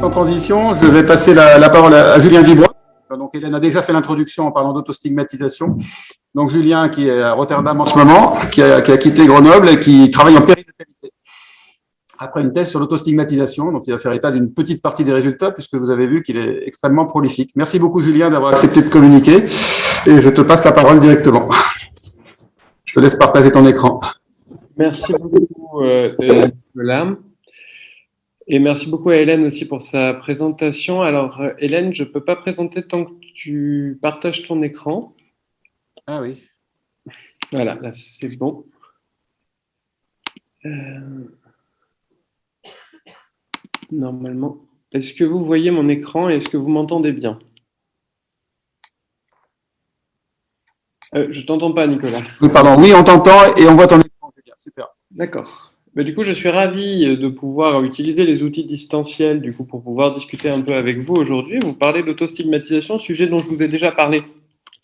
sans transition, je vais passer la parole à Julien Dubois. Donc, Hélène a déjà fait l'introduction en parlant d'autostigmatisation. Donc, Julien, qui est à Rotterdam en ce moment, qui a quitté Grenoble et qui travaille en péril de qualité. Après une thèse sur l'autostigmatisation, donc il va faire état d'une petite partie des résultats, puisque vous avez vu qu'il est extrêmement prolifique. Merci beaucoup, Julien, d'avoir accepté de communiquer. Et je te passe la parole directement. Je te laisse partager ton écran. Merci beaucoup, Nicolas. Et merci beaucoup à Hélène aussi pour sa présentation. Alors, Hélène, je ne peux pas présenter tant que tu partages ton écran. Ah oui. Voilà, là, c'est bon. Normalement, est-ce que vous voyez mon écran et est-ce que vous m'entendez bien? Je ne t'entends pas, Nicolas. Oui, pardon. Oui, on t'entend et on voit ton écran, Julien. Super. D'accord. Du coup, je suis ravi de pouvoir utiliser les outils distanciels pour pouvoir discuter un peu avec vous aujourd'hui. Vous parlez d'autostigmatisation, sujet dont je vous ai déjà parlé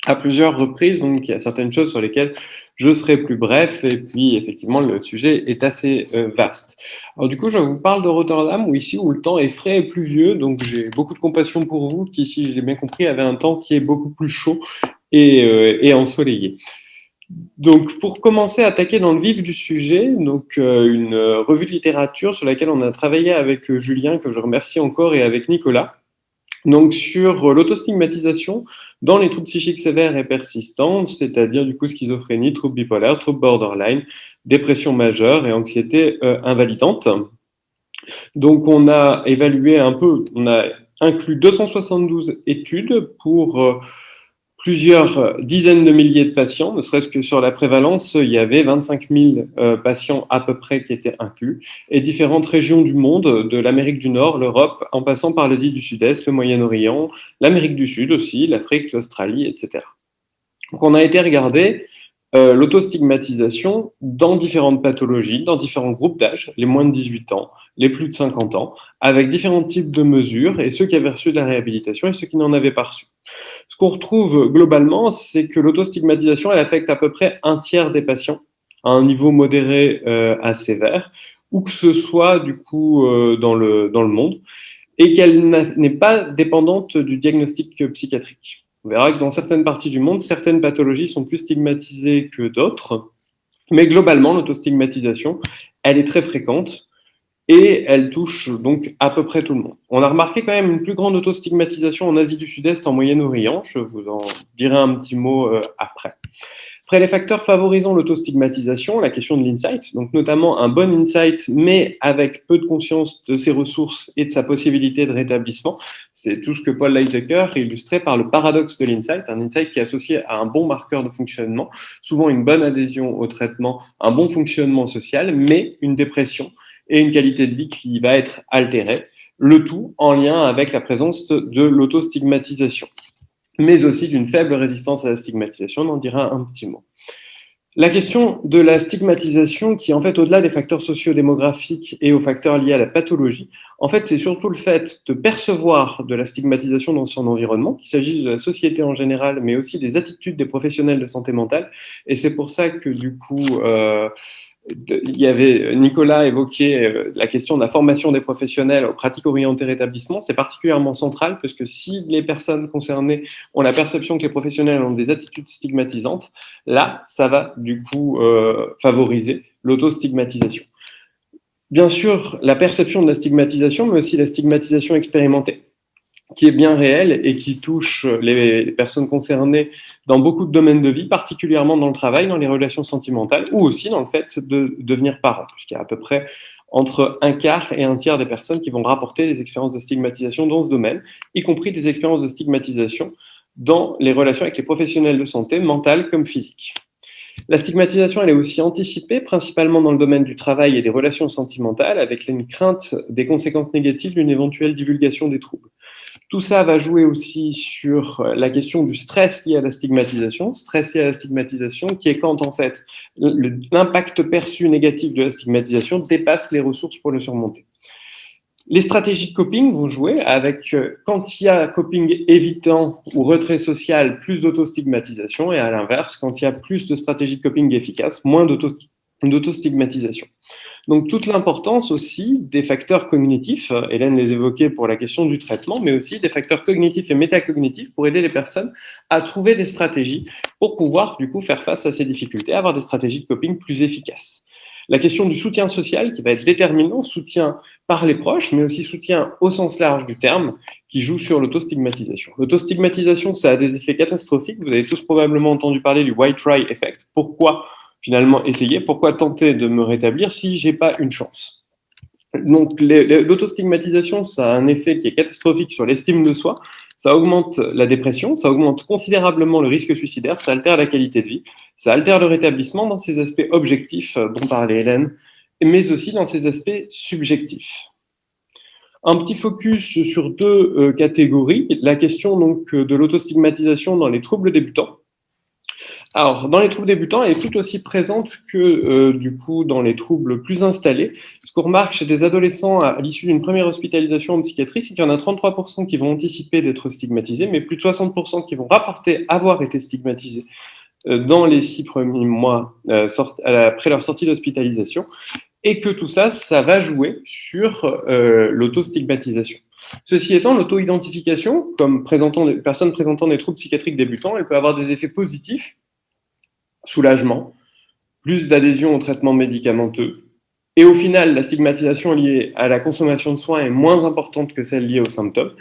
à plusieurs reprises. Donc, il y a certaines choses sur lesquelles je serai plus bref. Et puis, effectivement, le sujet est assez vaste. Alors, du coup, je vous parle de Rotterdam, où le temps est frais et pluvieux. Donc, j'ai beaucoup de compassion pour vous, qui, si j'ai bien compris, avait un temps qui est beaucoup plus chaud et ensoleillé. Donc, pour commencer à attaquer dans le vif du sujet, une revue de littérature sur laquelle on a travaillé avec Julien, que je remercie encore, et avec Nicolas, donc sur l'autostigmatisation dans les troubles psychiques sévères et persistants, c'est-à-dire du coup schizophrénie, troubles bipolaires, troubles borderline, dépression majeure et anxiété invalidante. Donc, on a évalué un peu, on a inclus 272 études pour plusieurs dizaines de milliers de patients, ne serait-ce que sur la prévalence, il y avait 25 000 patients à peu près qui étaient inclus, et différentes régions du monde, de l'Amérique du Nord, l'Europe, en passant par l'Asie du Sud-Est, le Moyen-Orient, l'Amérique du Sud aussi, l'Afrique, l'Australie, etc. Donc on a été regarder l'autostigmatisation dans différentes pathologies, dans différents groupes d'âge, les moins de 18 ans, les plus de 50 ans, avec différents types de mesures, et ceux qui avaient reçu de la réhabilitation et ceux qui n'en avaient pas reçu. Ce qu'on retrouve globalement, c'est que l'autostigmatisation, elle affecte à peu près un tiers des patients à un niveau modéré à sévère, ou que ce soit du coup dans le monde, et qu'elle n'est pas dépendante du diagnostic psychiatrique. On verra que dans certaines parties du monde, certaines pathologies sont plus stigmatisées que d'autres, mais globalement, l'autostigmatisation, elle est très fréquente et elle touche donc à peu près tout le monde. On a remarqué quand même une plus grande autostigmatisation en Asie du Sud-Est, en Moyen-Orient, je vous en dirai un petit mot après. Après les facteurs favorisant l'autostigmatisation, la question de l'insight, donc notamment un bon insight, mais avec peu de conscience de ses ressources et de sa possibilité de rétablissement. C'est tout ce que Paul Leisecker illustrait par le paradoxe de l'insight, un insight qui est associé à un bon marqueur de fonctionnement, souvent une bonne adhésion au traitement, un bon fonctionnement social, mais une dépression et une qualité de vie qui va être altérée, le tout en lien avec la présence de l'autostigmatisation, mais aussi d'une faible résistance à la stigmatisation, on en dira un petit mot. La question de la stigmatisation, qui en fait, au-delà des facteurs sociodémographiques et aux facteurs liés à la pathologie, en fait, c'est surtout le fait de percevoir de la stigmatisation dans son environnement, qu'il s'agisse de la société en général, mais aussi des attitudes des professionnels de santé mentale. Et c'est pour ça que, du coup, Nicolas évoquait la question de la formation des professionnels aux pratiques orientées rétablissement. C'est particulièrement central parce que si les personnes concernées ont la perception que les professionnels ont des attitudes stigmatisantes, là, ça va du coup favoriser l'autostigmatisation. Bien sûr, la perception de la stigmatisation, mais aussi la stigmatisation expérimentée, qui est bien réelle et qui touche les personnes concernées dans beaucoup de domaines de vie, particulièrement dans le travail, dans les relations sentimentales, ou aussi dans le fait de devenir parent, puisqu'il y a à peu près entre un quart et un tiers des personnes qui vont rapporter des expériences de stigmatisation dans ce domaine, y compris des expériences de stigmatisation dans les relations avec les professionnels de santé, mentales comme physiques. La stigmatisation, elle est aussi anticipée, principalement dans le domaine du travail et des relations sentimentales, avec une crainte des conséquences négatives d'une éventuelle divulgation des troubles. Tout ça va jouer aussi sur la question du stress lié à la stigmatisation, qui est quand en fait l'impact perçu négatif de la stigmatisation dépasse les ressources pour le surmonter. Les stratégies de coping vont jouer avec, quand il y a coping évitant ou retrait social, plus d'autostigmatisation, et à l'inverse, quand il y a plus de stratégies de coping efficaces, moins d'autostigmatisation. Donc, toute l'importance aussi des facteurs cognitifs, Hélène les évoquait pour la question du traitement, mais aussi des facteurs cognitifs et métacognitifs pour aider les personnes à trouver des stratégies pour pouvoir, du coup, faire face à ces difficultés, avoir des stratégies de coping plus efficaces. La question du soutien social qui va être déterminant, soutien par les proches, mais aussi soutien au sens large du terme, qui joue sur l'autostigmatisation. L'autostigmatisation, ça a des effets catastrophiques. Vous avez tous probablement entendu parler du white try effect. Pourquoi finalement essayer? Pourquoi tenter de me rétablir si j'ai pas une chance? Donc, l'autostigmatisation, ça a un effet qui est catastrophique sur l'estime de soi. Ça augmente la dépression, ça augmente considérablement le risque suicidaire, ça altère la qualité de vie, ça altère le rétablissement dans ses aspects objectifs dont parlait Hélène, mais aussi dans ses aspects subjectifs. Un petit focus sur deux catégories. La question donc de l'autostigmatisation dans les troubles débutants. Alors, dans les troubles débutants, elle est tout aussi présente que du coup dans les troubles plus installés. Ce qu'on remarque chez des adolescents à l'issue d'une première hospitalisation en psychiatrie, c'est qu'il y en a 33% qui vont anticiper d'être stigmatisés, mais plus de 60% qui vont rapporter avoir été stigmatisés dans les 6 premiers mois après leur sortie d'hospitalisation, et que tout ça, ça va jouer sur l'autostigmatisation. Ceci étant, l'auto-identification, comme personnes présentant des troubles psychiatriques débutants, elle peut avoir des effets positifs, soulagement, plus d'adhésion au traitement médicamenteux, et au final, la stigmatisation liée à la consommation de soins est moins importante que celle liée aux symptômes,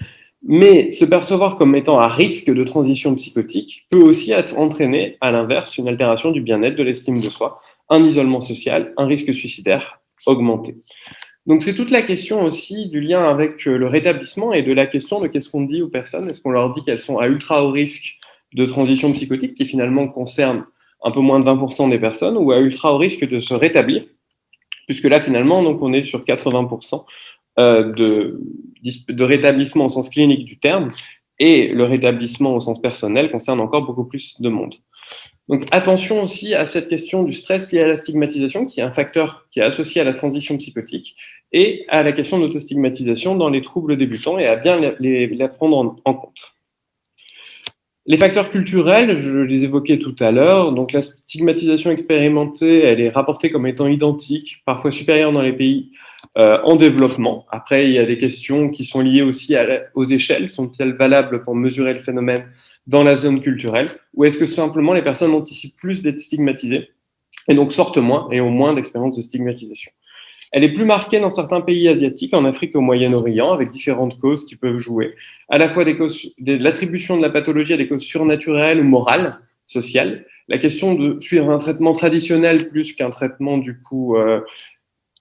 mais se percevoir comme étant à risque de transition psychotique peut aussi entraîner, à l'inverse, une altération du bien-être, de l'estime de soi, un isolement social, un risque suicidaire augmenté. Donc c'est toute la question aussi du lien avec le rétablissement et de la question de qu'est-ce qu'on dit aux personnes. Est-ce qu'on leur dit qu'elles sont à ultra haut risque de transition psychotique, qui finalement concerne un peu moins de 20% des personnes, ou à ultra haut risque de se rétablir, puisque là finalement donc on est sur 80% de rétablissement au sens clinique du terme, et le rétablissement au sens personnel concerne encore beaucoup plus de monde. Donc attention aussi à cette question du stress lié à la stigmatisation, qui est un facteur qui est associé à la transition psychotique, et à la question de l'autostigmatisation dans les troubles débutants, et à bien la prendre en compte. Les facteurs culturels, je les évoquais tout à l'heure. Donc la stigmatisation expérimentée, elle est rapportée comme étant identique, parfois supérieure dans les pays en développement. Après, il y a des questions qui sont liées aussi aux échelles. Sont-elles valables pour mesurer le phénomène dans la zone culturelle, ou est-ce que simplement les personnes anticipent plus d'être stigmatisées et donc sortent moins et ont moins d'expérience de stigmatisation? Elle est plus marquée dans certains pays asiatiques, en Afrique et au Moyen-Orient, avec différentes causes qui peuvent jouer, à la fois de l'attribution de la pathologie à des causes surnaturelles ou morales, sociales, la question de suivre un traitement traditionnel plus qu'un traitement du coup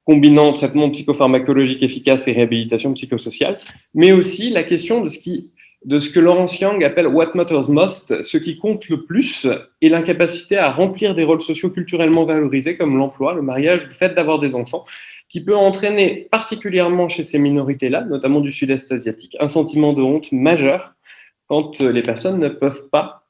combinant traitement psychopharmacologique efficace et réhabilitation psychosociale, mais aussi la question de ce que Lawrence Young appelle what matters most, ce qui compte le plus, et l'incapacité à remplir des rôles sociaux culturellement valorisés comme l'emploi, le mariage, le fait d'avoir des enfants, qui peut entraîner particulièrement chez ces minorités-là, notamment du sud-est asiatique, un sentiment de honte majeur quand les personnes ne peuvent pas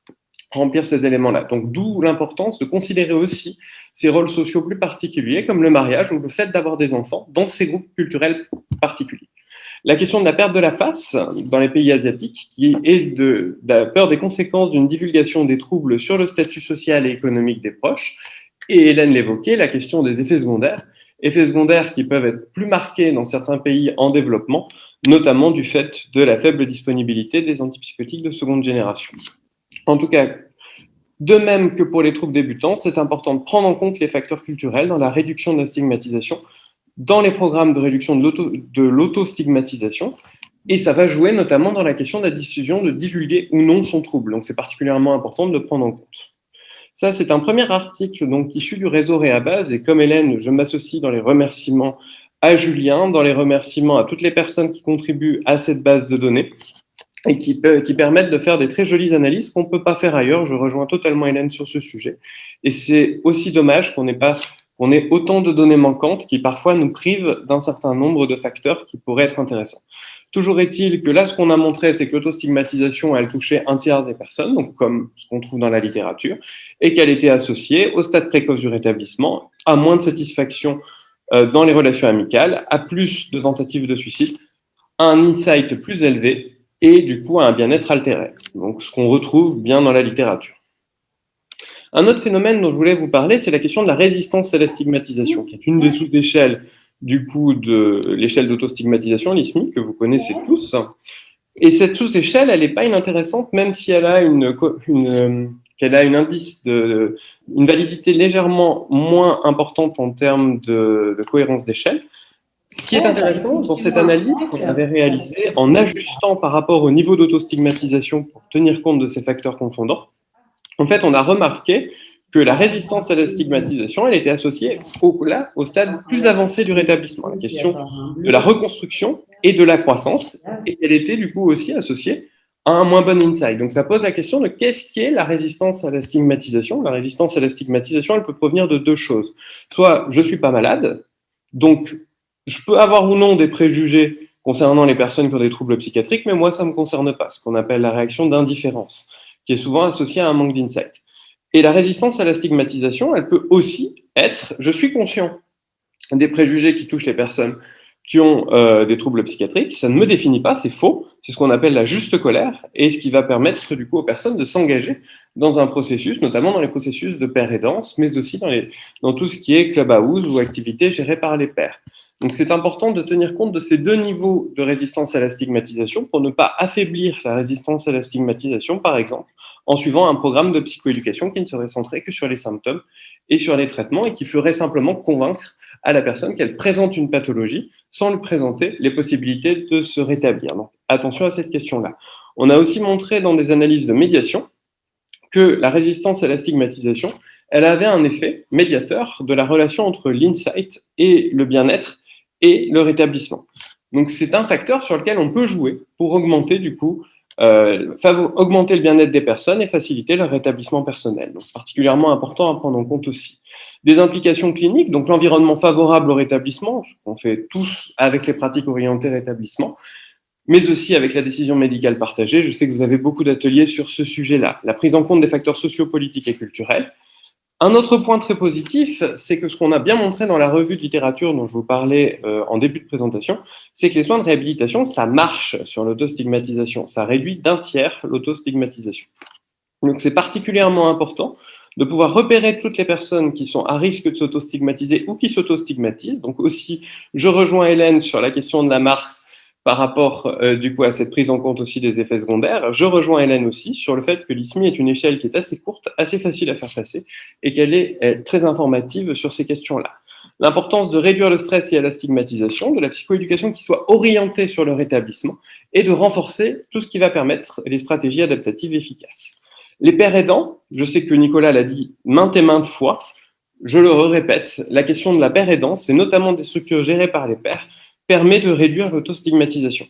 remplir ces éléments-là. Donc d'où l'importance de considérer aussi ces rôles sociaux plus particuliers, comme le mariage ou le fait d'avoir des enfants dans ces groupes culturels particuliers. La question de la perte de la face dans les pays asiatiques, qui est de la peur des conséquences d'une divulgation des troubles sur le statut social et économique des proches, et Hélène l'évoquait, la question des effets secondaires qui peuvent être plus marqués dans certains pays en développement, notamment du fait de la faible disponibilité des antipsychotiques de seconde génération. En tout cas, de même que pour les troubles débutants, c'est important de prendre en compte les facteurs culturels dans la réduction de la stigmatisation, dans les programmes de réduction de l'autostigmatisation, et ça va jouer notamment dans la question de la décision de divulguer ou non son trouble. Donc c'est particulièrement important de le prendre en compte. Ça, c'est un premier article donc, issu du réseau Réabase, et comme Hélène, je m'associe dans les remerciements à Julien, dans les remerciements à toutes les personnes qui contribuent à cette base de données, et qui permettent de faire des très jolies analyses qu'on ne peut pas faire ailleurs. Je rejoins totalement Hélène sur ce sujet. Et c'est aussi dommage qu'on ait autant de données manquantes qui parfois nous privent d'un certain nombre de facteurs qui pourraient être intéressants. Toujours est-il que là, ce qu'on a montré, c'est que l'autostigmatisation, elle touchait un tiers des personnes, donc comme ce qu'on trouve dans la littérature, et qu'elle était associée au stade précoce du rétablissement, à moins de satisfaction dans les relations amicales, à plus de tentatives de suicide, à un insight plus élevé, et du coup à un bien-être altéré. Donc ce qu'on retrouve bien dans la littérature. Un autre phénomène dont je voulais vous parler, c'est la question de la résistance à la stigmatisation, qui est une des sous-échelles du coup de l'échelle d'autostigmatisation, l'ISMI, que vous connaissez tous. Et cette sous-échelle, elle n'est pas inintéressante, même si elle a qu'elle a une indice une validité légèrement moins importante en termes de cohérence d'échelle. Ce qui est intéressant dans cette analyse qu'on avait réalisée en ajustant par rapport au niveau d'autostigmatisation pour tenir compte de ces facteurs confondants, en fait, on a remarqué que la résistance à la stigmatisation, elle était associée au stade plus avancé du rétablissement, la question de la reconstruction et de la croissance, et elle était du coup aussi associée à un moins bon insight. Donc ça pose la question de qu'est-ce qui est la résistance à la stigmatisation. La résistance à la stigmatisation, elle peut provenir de deux choses. Soit je ne suis pas malade, donc je peux avoir ou non des préjugés concernant les personnes qui ont des troubles psychiatriques, mais moi, ça ne me concerne pas, ce qu'on appelle la réaction d'indifférence, qui est souvent associée à un manque d'insight. Et la résistance à la stigmatisation, elle peut aussi être, je suis conscient des préjugés qui touchent les personnes qui ont des troubles psychiatriques, ça ne me définit pas, c'est faux, c'est ce qu'on appelle la juste colère, et ce qui va permettre du coup aux personnes de s'engager dans un processus, notamment dans les processus de pairs aidance, mais aussi dans tout ce qui est clubhouse ou activités gérées par les pairs. Donc c'est important de tenir compte de ces deux niveaux de résistance à la stigmatisation pour ne pas affaiblir la résistance à la stigmatisation, par exemple, en suivant un programme de psychoéducation qui ne serait centré que sur les symptômes et sur les traitements et qui ferait simplement convaincre à la personne qu'elle présente une pathologie sans lui présenter les possibilités de se rétablir. Donc attention à cette question-là. On a aussi montré dans des analyses de médiation que la résistance à la stigmatisation, elle avait un effet médiateur de la relation entre l'insight et le bien-être et le rétablissement. Donc c'est un facteur sur lequel on peut jouer pour augmenter du coup augmenter le bien-être des personnes et faciliter leur rétablissement personnel. Donc particulièrement important à prendre en compte aussi. Des implications cliniques, donc l'environnement favorable au rétablissement, qu'on fait tous avec les pratiques orientées rétablissement, mais aussi avec la décision médicale partagée. Je sais que vous avez beaucoup d'ateliers sur ce sujet-là. La prise en compte des facteurs sociopolitiques et culturels. Un autre point très positif, c'est que ce qu'on a bien montré dans la revue de littérature dont je vous parlais en début de présentation, c'est que les soins de réhabilitation, ça marche sur l'autostigmatisation. Ça réduit d'1/3 l'autostigmatisation. Donc c'est particulièrement important de pouvoir repérer toutes les personnes qui sont à risque de s'autostigmatiser ou qui s'autostigmatisent. Donc aussi, je rejoins Hélène sur la question de la MARS par rapport du coup à cette prise en compte aussi des effets secondaires. Je rejoins Hélène aussi sur le fait que l'ISMI est une échelle qui est assez courte, assez facile à faire passer et qu'elle est très informative sur ces questions-là. L'importance de réduire le stress lié à la stigmatisation, de la psychoéducation qui soit orientée sur le rétablissement et de renforcer tout ce qui va permettre les stratégies adaptatives efficaces. Les pairs aidants, je sais que Nicolas l'a dit maintes et maintes fois, je le répète, la question de la paire aidance, et notamment des structures gérées par les pairs, permet de réduire l'autostigmatisation.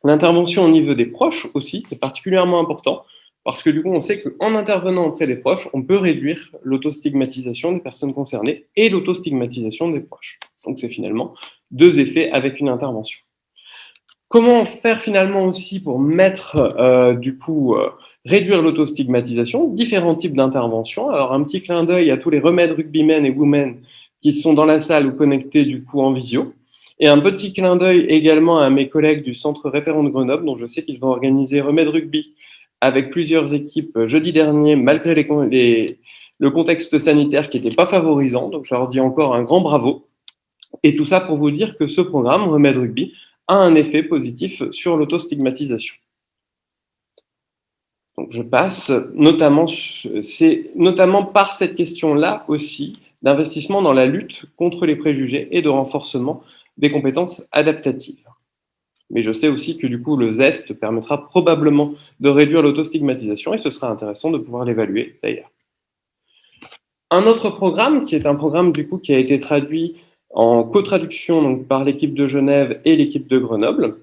L'intervention au niveau des proches aussi, c'est particulièrement important, parce que du coup, on sait qu'en intervenant auprès des proches, on peut réduire l'autostigmatisation des personnes concernées et l'autostigmatisation des proches. Donc c'est finalement deux effets avec une intervention. Comment faire finalement aussi pour réduire l'autostigmatisation? Différents types d'interventions. Alors un petit clin d'œil à tous les remèdes rugbymen et women qui sont dans la salle ou connectés du coup en visio. Et un petit clin d'œil également à mes collègues du centre référent de Grenoble, dont je sais qu'ils vont organiser Remède Rugby avec plusieurs équipes jeudi dernier, malgré le contexte sanitaire qui n'était pas favorisant. Donc je leur dis encore un grand bravo. Et tout ça pour vous dire que ce programme, Remède Rugby, a un effet positif sur l'autostigmatisation. Donc je passe, c'est notamment par cette question-là aussi d'investissement dans la lutte contre les préjugés et de renforcement des compétences adaptatives. Mais je sais aussi que du coup, le ZEST permettra probablement de réduire l'autostigmatisation et ce sera intéressant de pouvoir l'évaluer d'ailleurs. Un autre programme, qui est un programme du coup qui a été traduit en co-traduction donc, par l'équipe de Genève et l'équipe de Grenoble,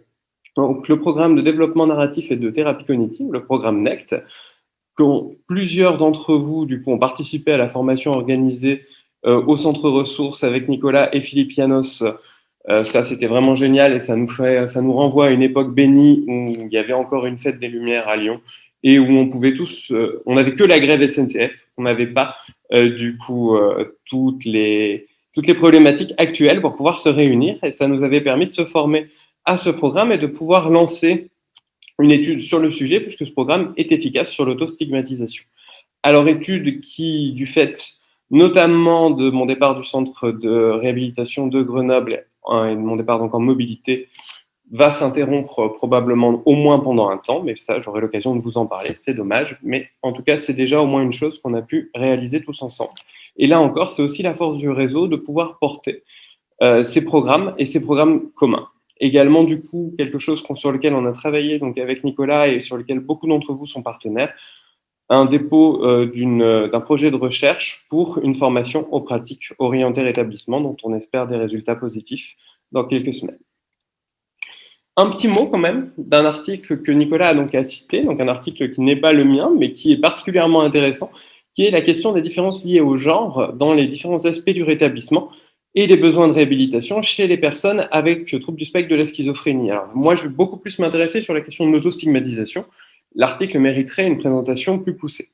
donc le programme de développement narratif et de thérapie cognitive, le programme NECT, dont plusieurs d'entre vous du coup ont participé à la formation organisée au centre ressources avec Nicolas et Philippe Yanos. Ça, c'était vraiment génial et ça nous renvoie à une époque bénie où il y avait encore une fête des Lumières à Lyon et où on pouvait tous, on n'avait que la grève SNCF, on n'avait pas toutes les problématiques actuelles pour pouvoir se réunir et ça nous avait permis de se former à ce programme et de pouvoir lancer une étude sur le sujet puisque ce programme est efficace sur l'autostigmatisation. Alors, étude qui, du fait notamment de mon départ du centre de réhabilitation de Grenoble et de mon départ donc en mobilité, va s'interrompre probablement au moins pendant un temps, mais ça, j'aurai l'occasion de vous en parler, c'est dommage, mais en tout cas, c'est déjà au moins une chose qu'on a pu réaliser tous ensemble. Et là encore, c'est aussi la force du réseau de pouvoir porter ces programmes et ces programmes communs. Également, du coup, quelque chose sur lequel on a travaillé donc avec Nicolas et sur lequel beaucoup d'entre vous sont partenaires, un dépôt d'un projet de recherche pour une formation aux pratiques orientées rétablissement, dont on espère des résultats positifs dans quelques semaines. Un petit mot quand même d'un article que Nicolas a cité, donc un article qui n'est pas le mien, mais qui est particulièrement intéressant, qui est la question des différences liées au genre dans les différents aspects du rétablissement et les besoins de réhabilitation chez les personnes avec troubles du spectre de la schizophrénie. Alors moi, je vais beaucoup plus m'intéresser sur la question de l'autostigmatisation. L'article mériterait une présentation plus poussée.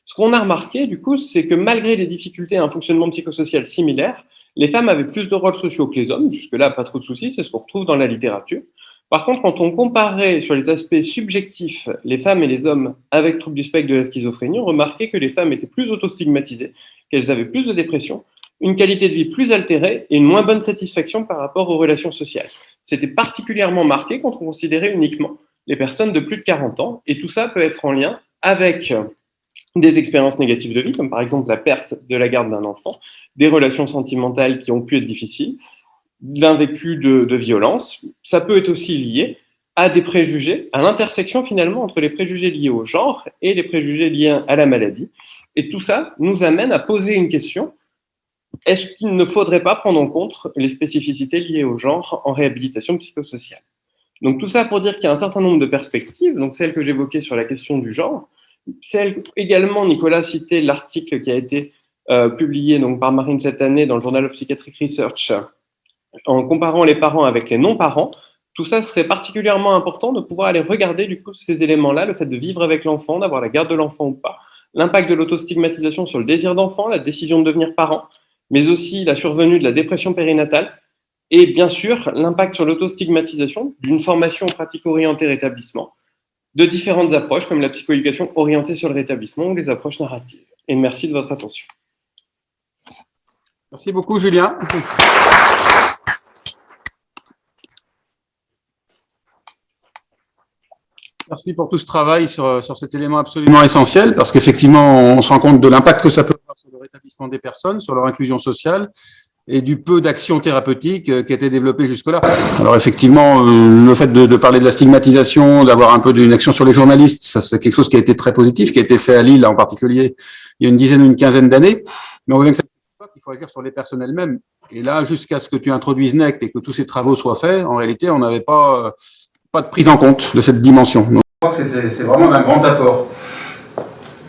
Ce qu'on a remarqué, du coup, c'est que malgré les difficultés à un fonctionnement psychosocial similaire, les femmes avaient plus de rôles sociaux que les hommes. Jusque-là, pas trop de soucis, c'est ce qu'on retrouve dans la littérature. Par contre, quand on comparait sur les aspects subjectifs les femmes et les hommes avec troubles du spectre de la schizophrénie, on remarquait que les femmes étaient plus autostigmatisées, qu'elles avaient plus de dépression, une qualité de vie plus altérée et une moins bonne satisfaction par rapport aux relations sociales. C'était particulièrement marqué quand on considérait uniquement les personnes de plus de 40 ans, et tout ça peut être en lien avec des expériences négatives de vie, comme par exemple la perte de la garde d'un enfant, des relations sentimentales qui ont pu être difficiles, d'un vécu de violence. Ça peut être aussi lié à des préjugés, à l'intersection finalement entre les préjugés liés au genre et les préjugés liés à la maladie. Et tout ça nous amène à poser une question: est-ce qu'il ne faudrait pas prendre en compte les spécificités liées au genre en réhabilitation psychosociale? Donc tout ça pour dire qu'il y a un certain nombre de perspectives, donc celle que j'évoquais sur la question du genre, celle également, Nicolas citait l'article qui a été publié donc, par Marine cette année dans le Journal of Psychiatric Research, en comparant les parents avec les non-parents. Tout ça serait particulièrement important de pouvoir aller regarder du coup ces éléments-là, le fait de vivre avec l'enfant, d'avoir la garde de l'enfant ou pas, l'impact de l'autostigmatisation sur le désir d'enfant, la décision de devenir parent, mais aussi la survenue de la dépression périnatale, et bien sûr l'impact sur l'autostigmatisation d'une formation en pratique orientée rétablissement, de différentes approches comme la psychoéducation orientée sur le rétablissement ou les approches narratives. Et merci de votre attention. Merci beaucoup, Julien. Merci pour tout ce travail sur cet élément absolument essentiel, parce qu'effectivement, on se rend compte de l'impact que ça peut avoir sur le rétablissement des personnes, sur leur inclusion sociale, et du peu d'actions thérapeutiques qui a été développées jusque-là. Alors effectivement, le fait de parler de la stigmatisation, d'avoir un peu d'une action sur les journalistes, ça c'est quelque chose qui a été très positif, qui a été fait à Lille en particulier il y a une dizaine ou une quinzaine d'années. Mais on voit bien que ça ne suffit pas, qu'il faut agir sur les personnes elles-mêmes. Et là, jusqu'à ce que tu introduises NECT et que tous ces travaux soient faits, en réalité, on n'avait pas de prise en compte de cette dimension. Donc, je crois que c'est vraiment d'un grand apport.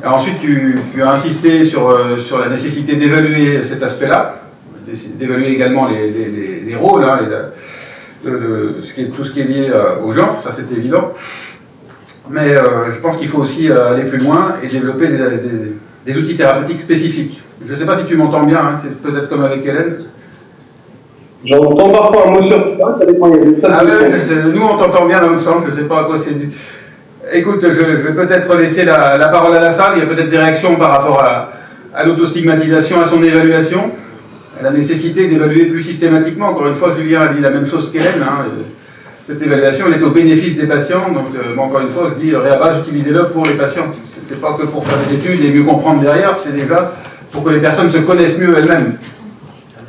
Alors ensuite, tu as insisté sur la nécessité d'évaluer cet aspect-là, d'évaluer également les rôles, hein, tout ce qui est lié au genre, ça c'est évident. Mais je pense qu'il faut aussi aller plus loin et développer des outils thérapeutiques spécifiques. Je ne sais pas si tu m'entends bien, hein, c'est peut-être comme avec Hélène. J'entends parfois un mot sur toi, ça dépend, il y a des salles. Ah ouais, nous on t'entend bien, il me semble, je ne sais pas à quoi c'est dû. Écoute, je vais peut-être laisser la parole à la salle, il y a peut-être des réactions par rapport à l'autostigmatisation, à son évaluation. La nécessité d'évaluer plus systématiquement. Encore une fois, Julien a dit la même chose qu'Hélène. Hein. Cette évaluation, elle est au bénéfice des patients. Donc, encore une fois, je dis, Réhabase, utilisez-le pour les patients. C'est pas que pour faire des études et mieux comprendre derrière, c'est déjà pour que les personnes se connaissent mieux elles-mêmes.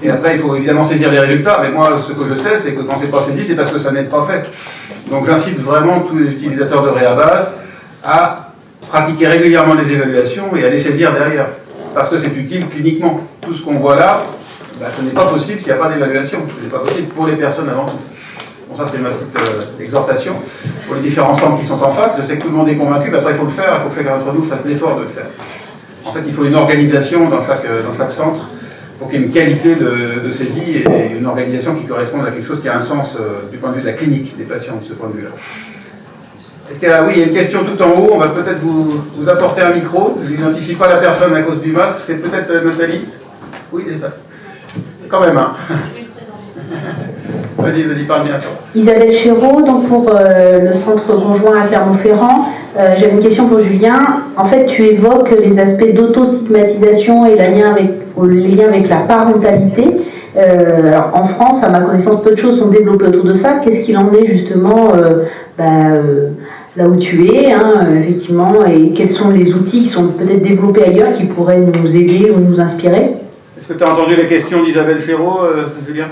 Et après, il faut évidemment saisir les résultats. Mais moi, ce que je sais, c'est que quand c'est pas saisi, c'est parce que ça n'est pas fait. Donc, j'incite vraiment tous les utilisateurs de Réhabase à pratiquer régulièrement les évaluations et à les saisir derrière. Parce que c'est utile cliniquement. Tout ce qu'on voit là, ce n'est pas possible s'il n'y a pas d'évaluation. Ce n'est pas possible pour les personnes avant tout. Bon, ça, c'est ma petite exhortation pour les différents centres qui sont en face. Je sais que tout le monde est convaincu, mais après, il faut le faire. Il faut que chacun d'entre nous fasse l'effort de le faire. En fait, il faut une organisation dans chaque centre pour qu'il y ait une qualité de saisie et une organisation qui corresponde à quelque chose qui a un sens du point de vue de la clinique des patients, de ce point de vue-là. Est-ce qu'il y a, oui, il y a une question tout en haut. On va peut-être vous apporter un micro. Je n'identifie pas la personne à cause du masque. C'est peut-être Nathalie. Oui, c'est ça. Quand même, hein. Vas-y, parle bien. Isabelle Chéreau, donc pour le centre conjoint à Clermont-Ferrand. J'avais une question pour Julien. En fait, tu évoques les aspects d'auto-stigmatisation et les liens avec la parentalité. Alors, en France, à ma connaissance, peu de choses sont développées autour de ça. Qu'est-ce qu'il en est justement là où tu es, effectivement, et quels sont les outils qui sont peut-être développés ailleurs qui pourraient nous aider ou nous inspirer? Est-ce que tu as entendu les questions d'Isabelle Ferraud, Julien?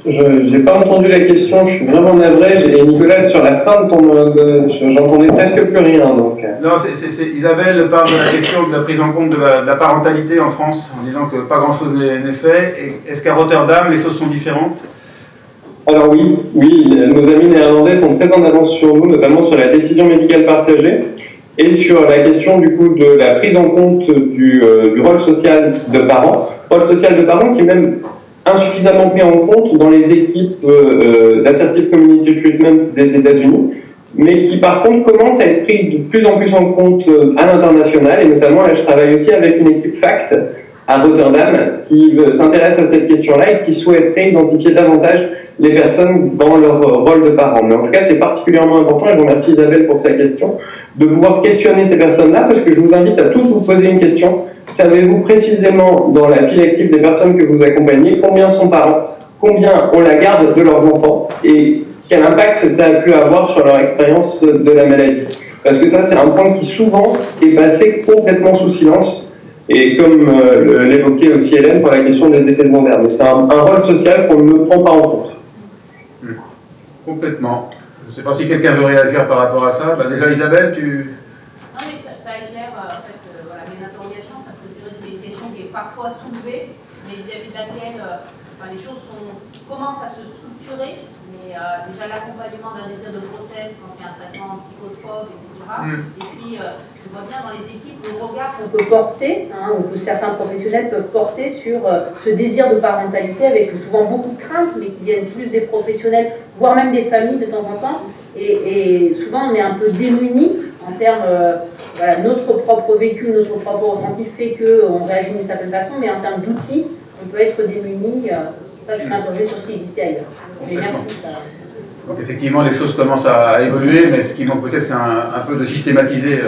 Je n'ai pas entendu la question, je suis vraiment navré. Et Nicolas, sur la fin de ton... j'entendais presque plus rien. Donc. Non, Isabelle parle de la question de la prise en compte de la parentalité en France, en disant que pas grand-chose n'est fait. Est-ce qu'à Rotterdam, les choses sont différentes? Alors oui, nos amis néerlandais sont très en avance sur nous, notamment sur la décision médicale partagée et sur la question du coup de la prise en compte du rôle social de parents. Rôle social de parents qui est même insuffisamment pris en compte dans les équipes d'Assertive Community Treatment des États-Unis, mais qui par contre commence à être pris de plus en plus en compte à l'international, et notamment là je travaille aussi avec une équipe FACT à Rotterdam qui s'intéresse à cette question-là et qui souhaiterait identifier davantage les personnes dans leur rôle de parents. Mais en tout cas, c'est particulièrement important, et je remercie Isabelle pour sa question, de pouvoir questionner ces personnes-là, parce que je vous invite à tous vous poser une question. Savez-vous précisément, dans la file active des personnes que vous accompagnez, combien sont parents, combien ont la garde de leurs enfants, et quel impact ça a pu avoir sur leur expérience de la maladie? Parce que ça, c'est un point qui souvent est passé complètement sous silence, et comme l'évoquait aussi Hélène pour la question des effets secondaires. Mais c'est un rôle social qu'on ne prend pas en compte. Complètement. Je ne sais pas si quelqu'un veut réagir par rapport à ça. Déjà, Isabelle, tu... Non, mais ça éclaire voilà, mes interrogations, parce que c'est vrai que c'est une question qui est parfois soulevée, mais vis-à-vis de laquelle les choses commencent à se structurer. Mais déjà, l'accompagnement d'un désir de grossesse quand il y a un traitement psychotrope, etc. Et puis, je vois bien dans les équipes le regard qu'on peut porter, ou que certains professionnels peuvent porter sur ce désir de parentalité, avec souvent beaucoup de craintes, mais qui viennent plus des professionnels, voire même des familles de temps en temps. Et souvent, on est un peu démunis en termes, notre propre vécu, notre propre ressenti fait qu'on réagit d'une certaine façon, mais en termes d'outils, on peut être démunis. C'est ça que je m'interrogeais sur ce qui existait ailleurs. Mais merci. Donc effectivement, les choses commencent à évoluer, mais ce qui manque peut-être, c'est un peu de systématiser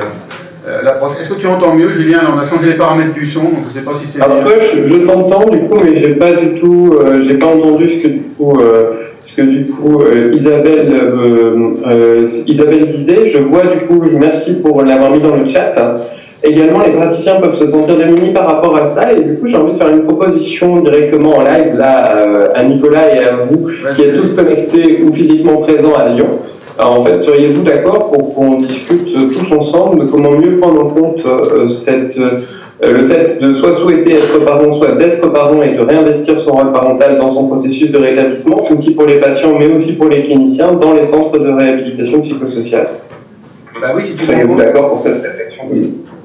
l'approche. Est-ce que tu entends mieux, Julien? On a changé les paramètres du son, donc je ne sais pas si c'est... Après, je t'entends du coup, mais j'ai pas entendu ce que du coup Isabelle disait. Je vois du coup, merci pour l'avoir mis dans le chat. Également, les praticiens peuvent se sentir démunis par rapport à ça, et du coup, j'ai envie de faire une proposition directement en live là à Nicolas et à vous, qui êtes tous connectés ou physiquement présents à Lyon. Alors, en fait, seriez-vous d'accord pour qu'on discute tous ensemble de comment mieux prendre en compte le fait de soit souhaiter être parent, soit d'être parent et de réinvestir son rôle parental dans son processus de rétablissement, aussi pour les patients, mais aussi pour les cliniciens, dans les centres de réhabilitation psychosociale? Bah oui, si tu seriez-vous d'accord pour cette réflexion?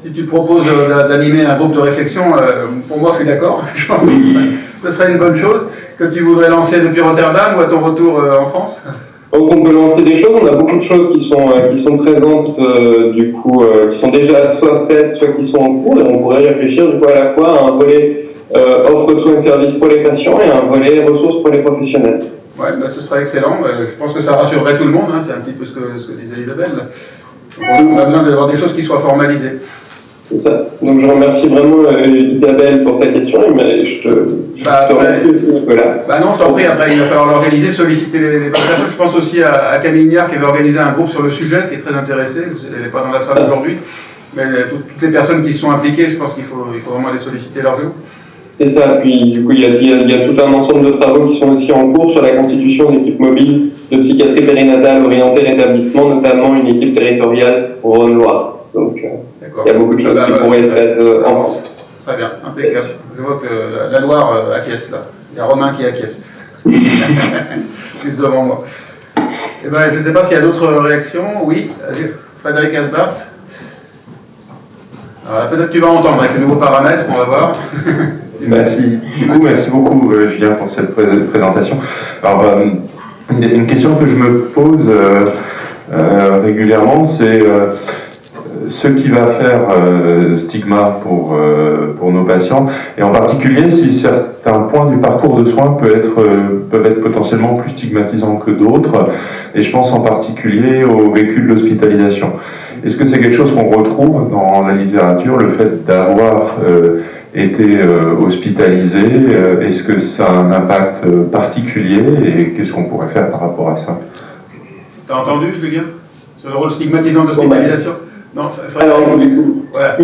Si tu proposes d'animer un groupe de réflexion, pour moi, je suis d'accord. Je pense que ce serait une bonne chose que tu voudrais lancer depuis Rotterdam ou à ton retour en France. Donc on peut lancer des choses, on a beaucoup de choses qui sont présentes, du coup, qui sont déjà soit faites, soit qui sont en cours, et on pourrait réfléchir du coup à la fois à un volet offre de soins et services pour les patients et un volet ressources pour les professionnels. Ouais, ce serait excellent. Je pense que ça rassurerait tout le monde, c'est un petit peu ce que disait Isabelle. On a besoin d'avoir des choses qui soient formalisées. C'est ça. Donc je remercie vraiment Isabelle pour sa question, mais je te remercie aussi, Nicolas. Non, je t'en prie, après il va falloir l'organiser, solliciter les personnes. Je pense aussi à Camille Niard qui avait organisé un groupe sur le sujet, qui est très intéressée. Elle n'est pas dans la salle aujourd'hui, mais toutes les personnes qui sont impliquées, je pense qu'il faut vraiment les solliciter leur vœu. C'est ça, puis du coup il y a tout un ensemble de travaux qui sont aussi en cours sur la constitution d'équipes mobiles de psychiatrie périnatale orientée rétablissement, notamment une équipe territoriale au Rhône-Loire. Donc il y a beaucoup de choses qui pourraient être faites ensemble. Très bien, impeccable. Je vois que la Loire acquiesce là. Il y a Romain qui acquiesce. Juste devant moi. Je ne sais pas s'il y a d'autres réactions. Oui, Frédéric Asbart. Peut-être que tu vas entendre avec les nouveaux paramètres, on va voir. Merci beaucoup Julien pour cette présentation. Alors, une question que je me pose régulièrement, c'est ce qui va faire stigma pour nos patients, et en particulier si certains points du parcours de soins peuvent être potentiellement plus stigmatisants que d'autres, et je pense en particulier au vécu de l'hospitalisation. Est-ce que c'est quelque chose qu'on retrouve dans la littérature, le fait d'avoir été hospitalisé? Est-ce que ça a un impact particulier, et qu'est-ce qu'on pourrait faire par rapport à ça? T'as entendu, Julien, sur le rôle stigmatisant de l'hospitalisation? Non, alors, du coup, voilà.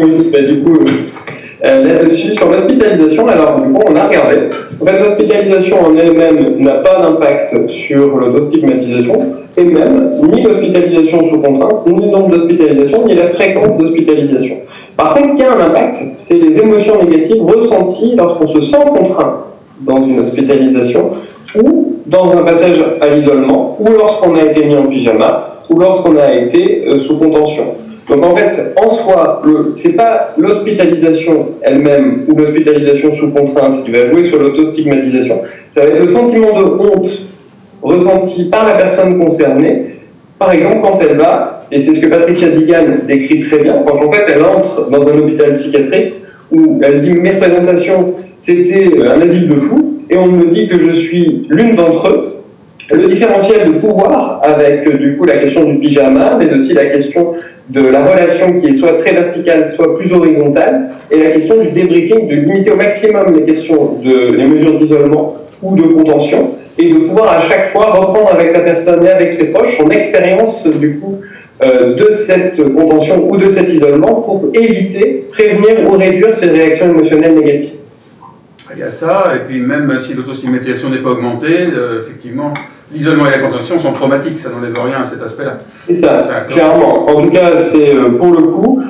Là-dessus, sur l'hospitalisation, alors du coup, on a regardé. En fait, l'hospitalisation en elle-même n'a pas d'impact sur l'autostigmatisation, et même ni l'hospitalisation sous contrainte, ni le nombre d'hospitalisations, ni la fréquence d'hospitalisation. Par contre, ce qui a un impact, c'est les émotions négatives ressenties lorsqu'on se sent contraint dans une hospitalisation, ou dans un passage à l'isolement, ou lorsqu'on a été mis en pyjama, ou lorsqu'on a été sous contention. Donc en fait, en soi, c'est pas l'hospitalisation elle-même ou l'hospitalisation sous contrainte qui va jouer sur l'autostigmatisation. Ça va être le sentiment de honte ressenti par la personne concernée, par exemple quand elle va, et c'est ce que Patricia Digan décrit très bien, quand en fait elle entre dans un hôpital psychiatrique où elle dit mes présentations c'était un asile de fous, et on me dit que je suis l'une d'entre eux. Le différentiel de pouvoir avec du coup la question du pyjama, mais aussi la question de la relation qui est soit très verticale, soit plus horizontale, et la question du débriefing, de limiter au maximum les questions les mesures d'isolement ou de contention, et de pouvoir à chaque fois reprendre avec la personne et avec ses proches son expérience du coup de cette contention ou de cet isolement pour éviter, prévenir ou réduire ces réactions émotionnelles négatives. Il y a ça, et puis même si l'autostigmatisation n'est pas augmentée, effectivement, l'isolement et la contention sont traumatiques, ça n'enlève rien à cet aspect-là. C'est ça, clairement. En tout cas, c'est pour le coup,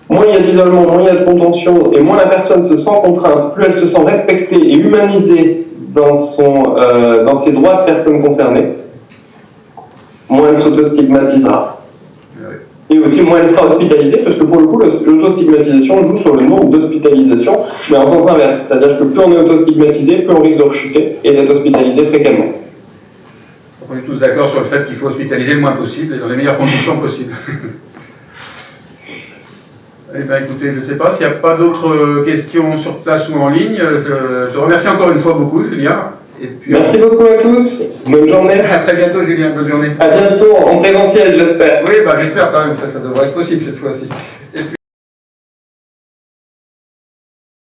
moins il y a d'isolement, moins il y a de contention, et moins la personne se sent contrainte, plus elle se sent respectée et humanisée dans ses droits de personne concernée, moins elle s'autostigmatisera. Et aussi moins elle sera hospitalisée, parce que pour le coup, l'autostigmatisation joue sur le nombre d'hospitalisations, mais en sens inverse. C'est-à-dire que plus on est autostigmatisé, plus on risque de rechuter et d'être hospitalisé fréquemment. On est tous d'accord sur le fait qu'il faut hospitaliser le moins possible et dans les meilleures conditions possibles. Eh bien écoutez, je ne sais pas s'il n'y a pas d'autres questions sur place ou en ligne. Je te remercie encore une fois beaucoup, Julien. Et puis, merci beaucoup à tous. Bonne journée. À très bientôt, Julien. Bonne journée. À bientôt en présentiel, j'espère. Oui, j'espère quand même. Ça devrait être possible cette fois-ci.